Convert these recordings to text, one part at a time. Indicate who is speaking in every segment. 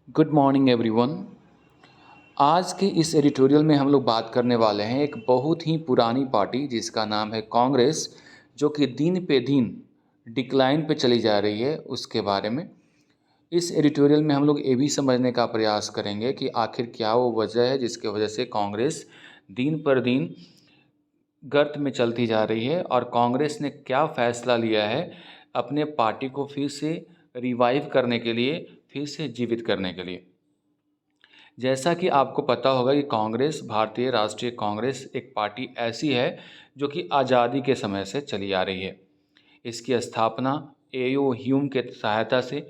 Speaker 1: Good morning everyone. आज के इस एडिटोरियल में हम लोग बात करने वाले हैं एक बहुत ही पुरानी पार्टी जिसका नाम है कांग्रेस, जो कि दिन पे दिन डिक्लाइन पे चली जा रही है, उसके बारे में। इस एडिटोरियल में हम लोग ये भी समझने का प्रयास करेंगे कि आखिर क्या वो वजह है जिसके वजह से कांग्रेस दिन पर दिन गर्त में चलती जा रही है, और कांग्रेस ने क्या फ़ैसला लिया है अपने पार्टी को फिर से रिवाइव करने के लिए, फिर से जीवित करने के लिए। जैसा कि आपको पता होगा कि कांग्रेस, भारतीय राष्ट्रीय कांग्रेस, एक पार्टी ऐसी है जो कि आज़ादी के समय से चली आ रही है। इसकी स्थापना एओ ह्यूम के सहायता से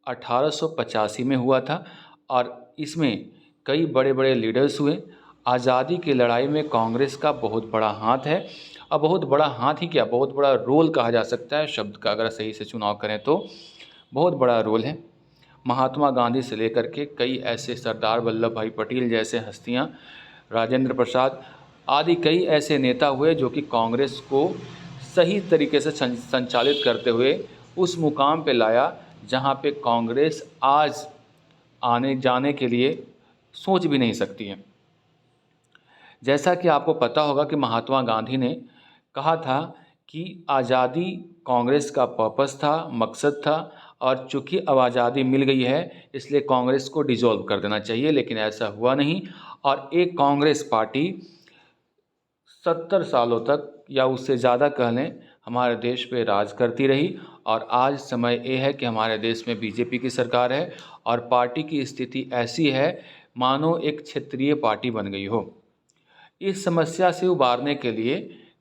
Speaker 1: 1885 में हुआ था, और इसमें कई बड़े बड़े लीडर्स हुए। आज़ादी की लड़ाई में कांग्रेस का बहुत बड़ा हाथ है, और बहुत बड़ा हाथ ही क्या, बहुत बड़ा रोल कहा जा सकता है शब्द का, अगर सही से चुनाव करें तो बहुत बड़ा रोल है। महात्मा गांधी से लेकर के कई ऐसे, सरदार वल्लभ भाई पटेल जैसे हस्तियां, राजेंद्र प्रसाद आदि कई ऐसे नेता हुए जो कि कांग्रेस को सही तरीके से संचालित करते हुए उस मुकाम पे लाया जहां पे कांग्रेस आज आने जाने के लिए सोच भी नहीं सकती है। जैसा कि आपको पता होगा कि महात्मा गांधी ने कहा था कि आज़ादी कांग्रेस का पर्पस था, मकसद था, और चूंकि अब आज़ादी मिल गई है इसलिए कांग्रेस को डिसॉल्व कर देना चाहिए, लेकिन ऐसा हुआ नहीं। और एक कांग्रेस पार्टी 70 सालों तक या उससे ज़्यादा कह लें हमारे देश पे राज करती रही, और आज समय ये है कि हमारे देश में बीजेपी की सरकार है, और पार्टी की स्थिति ऐसी है मानो एक क्षेत्रीय पार्टी बन गई हो। इस समस्या से उबारने के लिए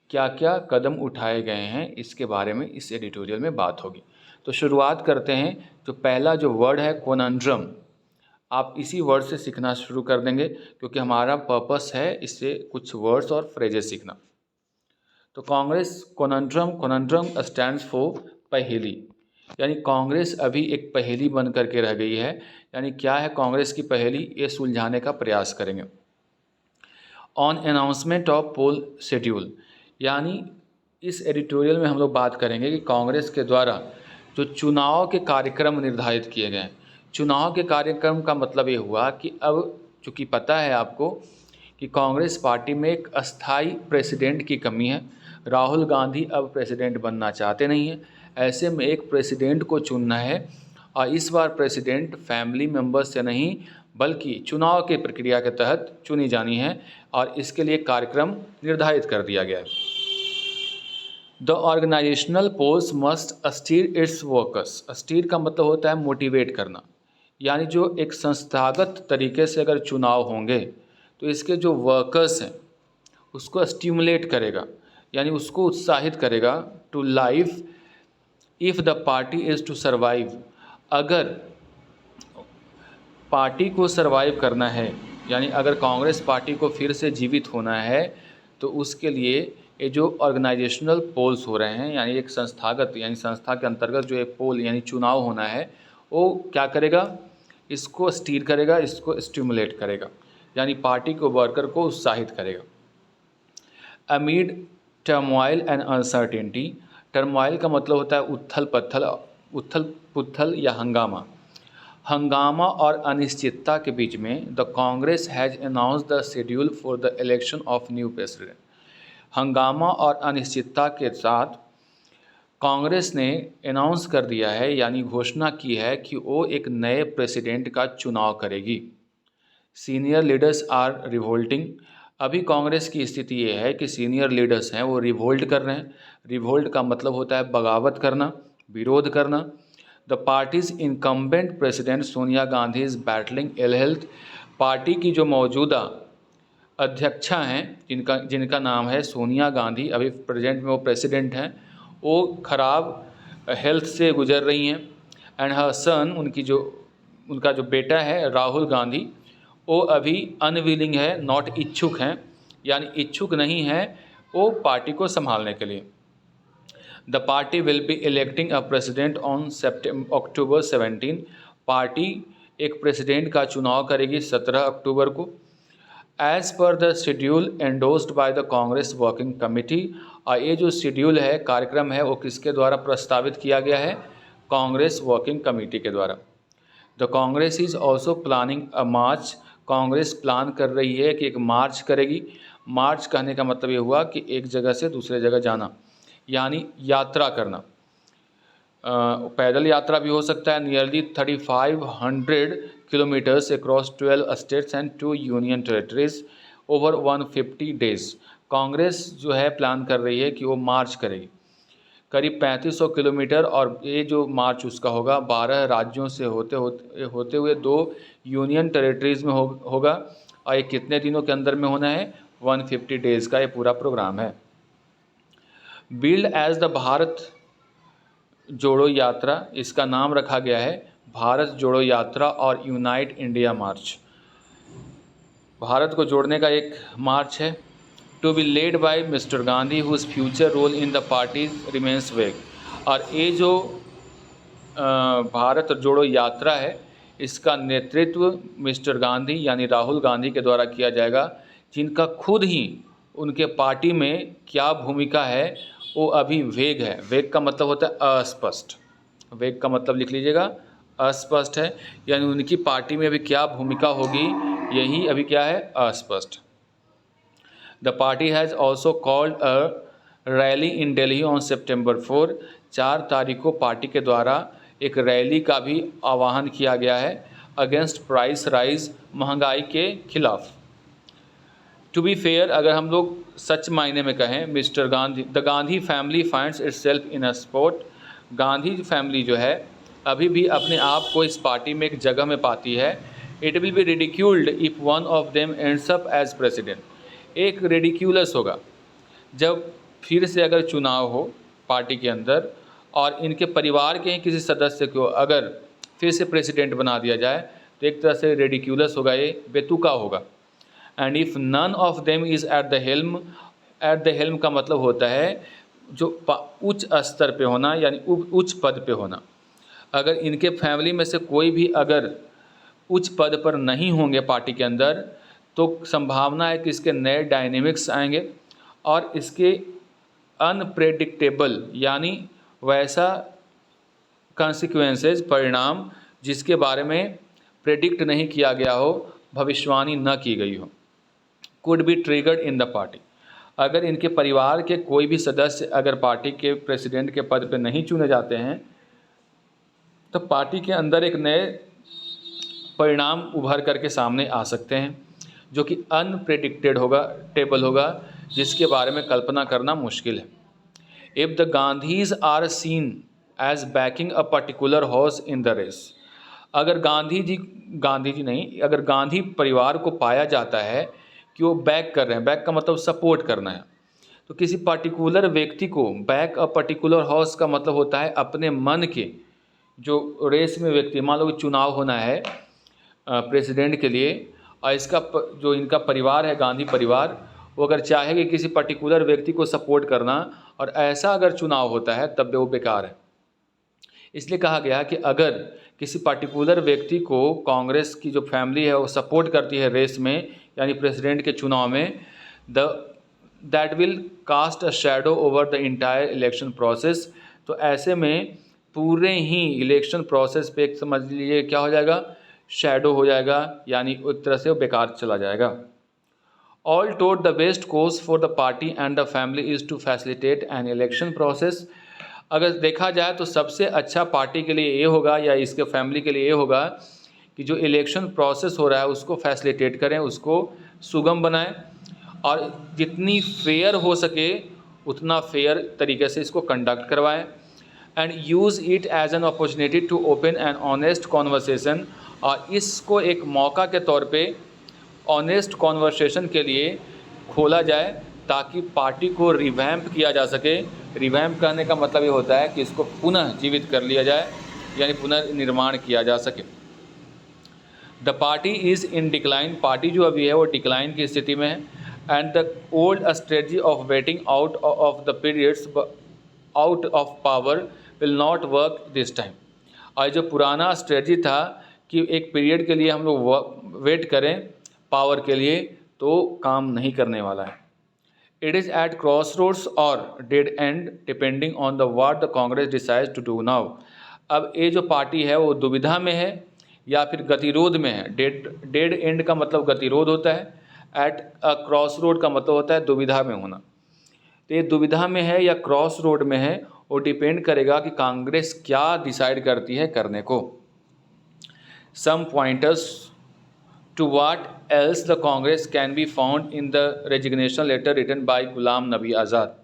Speaker 1: क्या क्या कदम उठाए गए हैं, इसके बारे में इस एडिटोरियल में बात होगी। तो शुरुआत करते हैं। तो पहला जो वर्ड है कोनंड्रम, आप इसी वर्ड से सीखना शुरू कर देंगे क्योंकि हमारा पर्पस है इससे कुछ वर्ड्स और फ्रेजेस सीखना। तो कांग्रेस कोनंड्रम, कोनंड्रम स्टैंड्स फॉर पहेली, यानी कांग्रेस अभी एक पहेली बन करके रह गई है। यानी क्या है कांग्रेस की पहेली, ये सुलझाने का प्रयास करेंगे। On announcement of poll schedule, यानी इस एडिटोरियल में हम लोग बात करेंगे कि कांग्रेस के द्वारा जो चुनाव के कार्यक्रम निर्धारित किए गए हैं। चुनाव के कार्यक्रम का मतलब ये हुआ कि अब चूँकि पता है आपको कि कांग्रेस पार्टी में एक अस्थाई प्रेसिडेंट की कमी है। राहुल गांधी अब प्रेसिडेंट बनना चाहते नहीं हैं। ऐसे में एक प्रेसिडेंट को चुनना है, और इस बार प्रेसिडेंट फैमिली मेंबर्स से नहीं बल्कि चुनाव की प्रक्रिया के तहत चुनी जानी है, और इसके लिए कार्यक्रम निर्धारित कर दिया गया है। The organisational polls must steer its workers. Steer का मतलब होता है मोटिवेट करना, यानी जो एक संस्थागत तरीके से अगर चुनाव होंगे तो इसके जो वर्कर्स हैं उसको स्टिमुलेट करेगा, यानी उसको उत्साहित करेगा to life if the party is to survive. अगर पार्टी को सर्वाइव करना है, यानी अगर कांग्रेस पार्टी को फिर से जीवित होना है, तो उसके लिए ये जो ऑर्गेनाइजेशनल पोल्स हो रहे हैं, यानी एक संस्थागत, यानी संस्था के अंतर्गत जो एक पोल यानी चुनाव होना है, वो क्या करेगा, इसको स्टीर करेगा, इसको स्टिमुलेट करेगा, यानी पार्टी को, वर्कर को उत्साहित करेगा। अमीड टर्मोइल एंड अनसर्टेनिटी, टर्मोइल का मतलब होता है उथल पत्थल, उथल पुथल या हंगामा। हंगामा और अनिश्चितता के बीच में the Congress has announce the schedule for the election of new president. हंगामा और अनिश्चितता के साथ कांग्रेस ने अनाउंस कर दिया है, यानी घोषणा की है कि वो एक नए प्रेसिडेंट का चुनाव करेगी। सीनियर लीडर्स आर रिवोल्टिंग, अभी कांग्रेस की स्थिति ये है कि सीनियर लीडर्स हैं वो रिवोल्ट कर रहे हैं। रिवोल्ट का मतलब होता है बगावत करना, विरोध करना। The party's incumbent president Sonia Gandhi is battling ill health, party की जो मौजूदा अध्यक्षा हैं जिनका नाम है सोनिया गांधी, अभी प्रेजेंट में वो प्रेसिडेंट हैं, वो खराब हेल्थ से गुजर रही हैं। एंड हर सन, उनका जो बेटा है राहुल गांधी, वो अभी अनविलिंग है, नॉट इच्छुक हैं, यानी इच्छुक नहीं है वो पार्टी को संभालने के लिए। The party will be electing a president on October 17, party एक प्रेसिडेंट का चुनाव करेगी 17 अक्टूबर को। As per the schedule endorsed by the Congress working committee, और ये जो शेड्यूल है, कार्यक्रम है, वो किसके द्वारा प्रस्तावित किया गया है, कांग्रेस वर्किंग कमेटी के द्वारा। The Congress is also planning a March, Congress plan कर रही है कि एक मार्च करेगी। मार्च कहने का मतलब ये हुआ कि एक जगह से दूसरे जगह जाना, यानी यात्रा करना। पैदल यात्रा भी हो सकता है। Nearly 3500 kilometres across 12 states and 2 union territories over 150 days. Congress जो है प्लान कर रही है कि वो मार्च करेगी करीब 3500 किलोमीटर, और ये जो मार्च उसका होगा 12 राज्यों से होते हुए 2 यूनियन टेरेटरीज़ में होगा। और ये कितने दिनों के अंदर में होना है? 150 डेज़ का ये पूरा प्रोग्राम है। बिल्ड एज द भारत जोड़ो यात्रा, इसका नाम रखा गया है भारत जोड़ो यात्रा और यूनाइट इंडिया मार्च। भारत को जोड़ने का एक मार्च है। To be led by mister Gandhi whose future role in the party remains vague. और ये जो भारत जोड़ो यात्रा है, इसका नेतृत्व मिस्टर गांधी यानी राहुल गांधी के द्वारा किया जाएगा, जिनका खुद ही उनके पार्टी में क्या भूमिका है वो अभी वेग है। वेग का मतलब होता है अस्पष्ट। वेग का मतलब लिख लीजिएगा, अस्पष्ट है, यानी उनकी पार्टी में अभी क्या भूमिका होगी यही अभी क्या है? अस्पष्ट। The party has also called a rally in Delhi on September 4। 4 तारीख को पार्टी के द्वारा एक रैली का भी आह्वान किया गया है अगेंस्ट प्राइस राइज, महंगाई के खिलाफ। टू बी फेयर, अगर हम लोग सच मायने में कहें, mister Gandhi the Gandhi family finds itself in a spot. Gandhi family जो है अभी भी अपने आप को इस पार्टी में एक जगह में पाती है। It will be ridiculed if one of them ends up as president. एक रिडिक्यूलस होगा जब फिर से अगर चुनाव हो पार्टी के अंदर और इनके परिवार के ही किसी सदस्य को अगर फिर से प्रेसिडेंट बना दिया जाए, तो एक तरह से रेडिक्यूलस होगा, ये बेतुका होगा। And if none of them is at the helm, at the helm का मतलब होता है जो उच्च स्तर पे होना, यानी उच्च पद पे होना। अगर इनके फैमिली में से कोई भी अगर उच्च पद पर नहीं होंगे पार्टी के अंदर, तो संभावना है कि इसके नए डायनेमिक्स आएंगे और इसके अनप्रेडिक्टेबल यानी वैसा कॉन्सिक्वेंसेस, परिणाम जिसके बारे में प्रेडिक्ट नहीं किया गया हो, भविष्यवाणी न की गई हो, could be triggered in the party. अगर इनके परिवार के कोई भी सदस्य अगर पार्टी के प्रेसिडेंट के पद पर नहीं चुने जाते हैं, तो पार्टी के अंदर एक नए परिणाम उभर करके सामने आ सकते हैं जो कि अनप्रेडिक्टेड होगा, टेबल होगा, जिसके बारे में कल्पना करना मुश्किल है। If the Gandhis are seen as backing a particular horse in the race, अगर गांधी जी नहीं, अगर गांधी परिवार को पाया जाता है कि वो बैक कर रहे हैं, बैक का मतलब सपोर्ट करना है, तो किसी पर्टिकुलर व्यक्ति को बैक अ पर्टिकुलर हॉर्स का मतलब होता है अपने मन के जो रेस में व्यक्ति, मान लो चुनाव होना है प्रेसिडेंट के लिए, और इसका जो इनका परिवार है गांधी परिवार, वो अगर चाहे कि किसी पर्टिकुलर व्यक्ति को सपोर्ट करना और ऐसा अगर चुनाव होता है तब वो बेकार है। इसलिए कहा गया कि अगर किसी पर्टिकुलर व्यक्ति को कांग्रेस की जो फैमिली है वो सपोर्ट करती है रेस में, यानी प्रेसिडेंट के चुनाव में, that will cast a shadow over the entire election process. तो ऐसे में पूरे ही इलेक्शन प्रोसेस पे एक समझ लीजिए क्या हो जाएगा? शैडो हो जाएगा, यानी एक तरह से वो बेकार चला जाएगा। ऑल टोट the best course for the party and the family is to facilitate an election process. अगर देखा जाए तो सबसे अच्छा पार्टी के लिए ये होगा या इसके फैमिली के लिए ये होगा कि जो इलेक्शन प्रोसेस हो रहा है उसको फैसिलिटेट करें, उसको सुगम बनाएं और जितनी फेयर हो सके उतना फेयर तरीके से इसको कंडक्ट करवाएं। And use it as an opportunity to open an honest conversation, और इसको एक मौका के तौर पे ऑनेस्ट कॉन्वर्सेशन के लिए खोला जाए ताकि पार्टी को रिवैम्प किया जा सके। रिवैम्प करने का मतलब ये होता है कि इसको पुनः जीवित कर लिया जाए, यानी पुनर्निर्माण किया जा सके। The party is in decline, party जो अभी है वो डिक्लाइन की स्थिति में है। And the old strategy of waiting out of the periods out of power will not work this time. और जो पुराना स्ट्रेटजी था कि एक पीरियड के लिए हम लोग वेट करें पावर के लिए, तो काम नहीं करने वाला है। It is at cross roads और dead end depending on the what the Congress decides to do now. अब ये जो पार्टी है वो दुविधा में है या फिर गतिरोध में है। डेड एंड का मतलब गतिरोध होता है, एट अ क्रॉस रोड का मतलब होता है दुविधा में होना। तो ये दुविधा में है या क्रॉस रोड में है, वो डिपेंड करेगा कि कांग्रेस क्या डिसाइड करती है करने को। Some pointers to what else the Congress can be found in the resignation letter written by Ghulam Nabi Azad.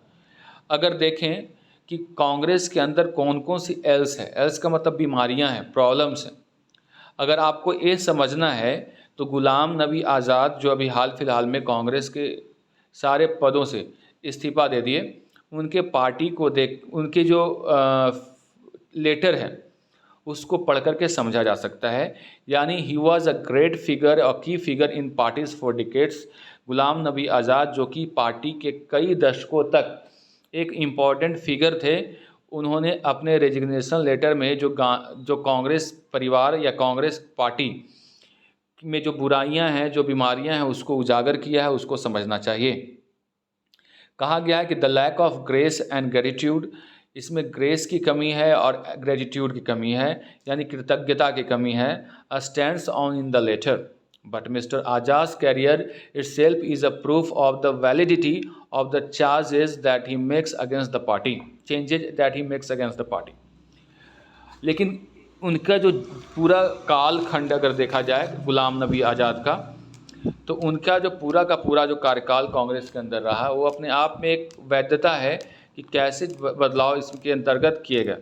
Speaker 1: अगर देखें कि कांग्रेस के अंदर कौन कौन सी एल्स है, एल्स का मतलब बीमारियां हैं, प्रॉब्लम्स हैं। अगर आपको ये समझना है तो गुलाम नबी आज़ाद जो अभी हाल फिलहाल में कांग्रेस के सारे पदों से इस्तीफा दे दिए, उनके पार्टी को उनके जो लेटर है उसको पढ़ करके समझा जा सकता है। यानी he was a great figure, a key figure in parties for decades. Ghulam Nabi Azad जो कि पार्टी के कई दशकों तक एक इम्पॉर्टेंट फिगर थे, उन्होंने अपने रेजिग्नेशन लेटर में जो कांग्रेस परिवार या कांग्रेस पार्टी में जो बुराइयां हैं, जो बीमारियां हैं, उसको उजागर किया है, उसको समझना चाहिए। कहा गया है कि the lack of grace and gratitude, इसमें ग्रेस की कमी है और ग्रेटिट्यूड की कमी है, यानी कृतज्ञता की कमी है। Stands on in the letter but mister Azad career itself is a proof of the validity of the changes that he makes against the party। लेकिन उनका जो पूरा काल खंड अगर देखा जाए गुलाम नबी आज़ाद का, तो उनका जो पूरा का पूरा जो कार्यकाल कांग्रेस के अंदर रहा, वो अपने आप में एक वैधता है कि कैसे बदलाव इसके अंतर्गत किए गए।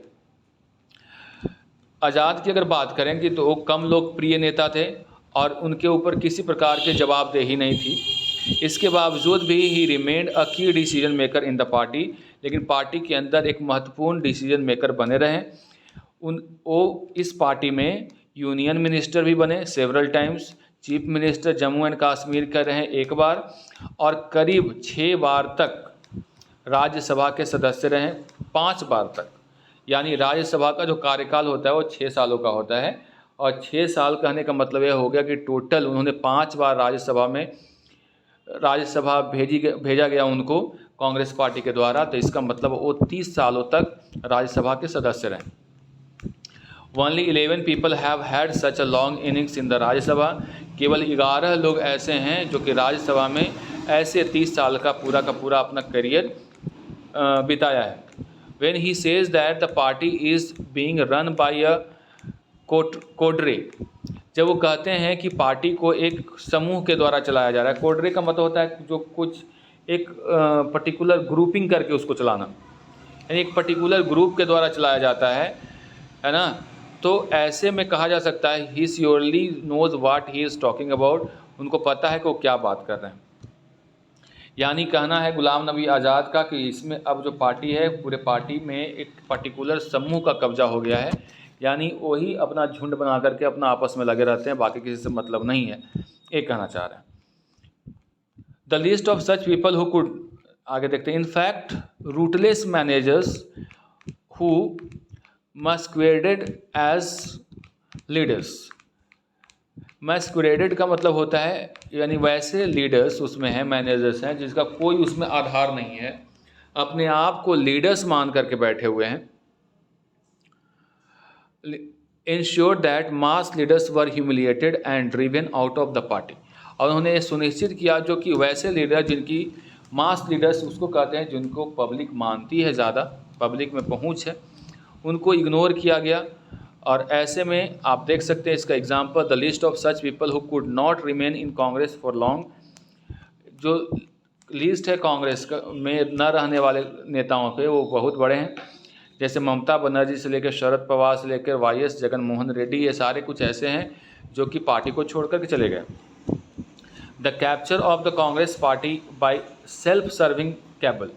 Speaker 1: आज़ाद की अगर बात करेंगे तो वो कम लोकप्रिय नेता थे और उनके ऊपर किसी प्रकार की जवाबदेही नहीं थी। इसके बावजूद भी ही रिमेन्ड अ की decision maker in the party, लेकिन पार्टी के अंदर एक महत्वपूर्ण डिसीजन मेकर बने रहे। वो इस पार्टी में यूनियन मिनिस्टर भी बने several times, chief minister Jammu and Kashmir कर रहे हैं एक बार, और करीब 6 बार तक राज्यसभा के सदस्य रहे, 5 बार तक। यानी राज्यसभा का जो कार्यकाल होता है वो 6 सालों का होता है, और 6 साल कहने का मतलब यह हो गया कि टोटल उन्होंने 5 बार राज्यसभा भेजा गया उनको कांग्रेस पार्टी के द्वारा। तो इसका मतलब वो 30 सालों तक राज्यसभा के सदस्य रहे। Only 11 people have had such a long innings in the Rajya Sabha. केवल 11 लोग ऐसे हैं जो कि राज्यसभा में ऐसे 30 साल का पूरा अपना करियर बिताया है। When he says that the party is being run by a कोडरे, जब वो कहते हैं कि पार्टी को एक समूह के द्वारा चलाया जा रहा है, कोडरे का मतलब होता है जो कुछ एक पर्टिकुलर ग्रुपिंग करके उसको चलाना, यानी एक पर्टिकुलर ग्रुप के द्वारा चलाया जाता है ना। तो ऐसे में कहा जा सकता है he surely knows what he is talking about, उनको पता है कि वो क्या बात कर रहे हैं। यानी कहना है गुलाम नबी आज़ाद का कि इसमें अब जो पार्टी है, पूरे पार्टी में एक पर्टिकुलर समूह का कब्जा हो गया है, यानी वही अपना झुंड बना करके अपना आपस में लगे रहते हैं, बाकी किसी से मतलब नहीं है, ये कहना चाह रहे हैं। The list of such people who could, आगे देखते हैं, in fact rootless managers who masqueraded as leaders। masqueraded का मतलब होता है यानी वैसे लीडर्स उसमें हैं, मैनेजर्स हैं जिसका कोई उसमें आधार नहीं है, अपने आप को लीडर्स मान करके बैठे हुए हैं। ensured that mass leaders were humiliated and driven out of the party। और उन्होंने ये सुनिश्चित किया जो कि वैसे लीडर जिनकी मास लीडर्स उसको कहते हैं, जिनको पब्लिक मानती है, ज़्यादा पब्लिक में पहुंच है, उनको इग्नोर किया गया। और ऐसे में आप देख सकते हैं इसका example, the list of such people who could not remain in Congress for long. जो लिस्ट है कांग्रेस का में न रहने वाले नेताओं के, वो बहुत बड़े हैं, जैसे ममता बनर्जी से लेकर शरद पवार से लेकर वाईएस जगन मोहन रेड्डी, ये सारे कुछ ऐसे हैं जो कि पार्टी को छोड़ करके चले गए। The capture of the Congress party by self serving cable,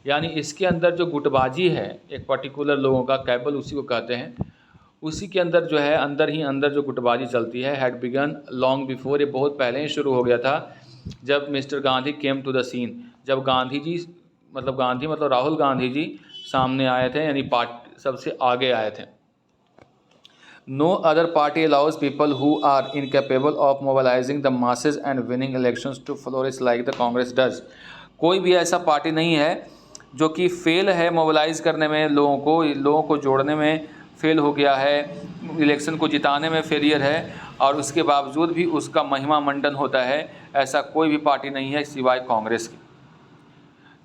Speaker 1: यानी इसके अंदर जो गुटबाजी है एक पर्टिकुलर लोगों का, कैबल उसी को कहते हैं, उसी के अंदर जो है अंदर ही अंदर जो गुटबाजी चलती है, हैड बिगन लॉन्ग बिफोर, ये बहुत पहले ही शुरू हो गया था जब mister Gandhi came to the scene, जब गांधी मतलब राहुल गांधी जी सामने आए थे, यानी पार्टी सबसे आगे आए थे। No other party allows people who are incapable of mobilising the masses and winning elections to flourish like the Congress does. कोई भी ऐसा पार्टी नहीं है जो कि फेल है मोबिलाइज करने में, लोगों को जोड़ने में, फेल हो गया है, इलेक्शन को जिताने में फेलियर है और उसके बावजूद भी उसका महिमा मंडन होता है, ऐसा कोई भी पार्टी नहीं है सिवाय कांग्रेस की।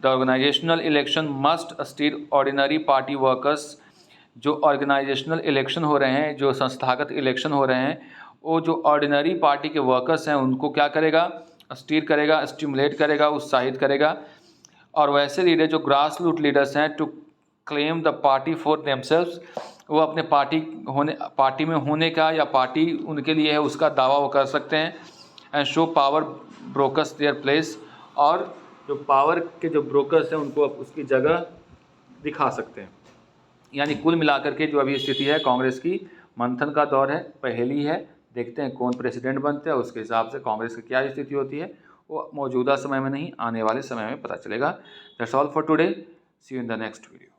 Speaker 1: The organisational election must steer ordinary party workers. जो ऑर्गेनाइजेशनल इलेक्शन हो रहे हैं, जो संस्थागत इलेक्शन हो रहे हैं, वो जो ऑर्डिनरी पार्टी के वर्कर्स हैं उनको क्या करेगा, स्टीर करेगा, स्टिमुलेट करेगा, उत्साहित करेगा। और वैसे लीडर जो ग्रास रूट लीडर्स हैं, to claim the party for themselves, वो अपने पार्टी में होने का या पार्टी उनके लिए है उसका दावा वो कर सकते हैं। And show power brokers their place, और जो पावर के जो ब्रोकर्स हैं उनको उसकी जगह दिखा सकते हैं। यानी कुल मिलाकर के जो अभी स्थिति है कांग्रेस की, मंथन का दौर है, पहेली है, देखते हैं कौन प्रेसिडेंट बनते हैं, उसके हिसाब से कांग्रेस की क्या स्थिति होती है वो मौजूदा समय में नहीं, आने वाले समय में पता चलेगा। That's all for today, see you in the next video.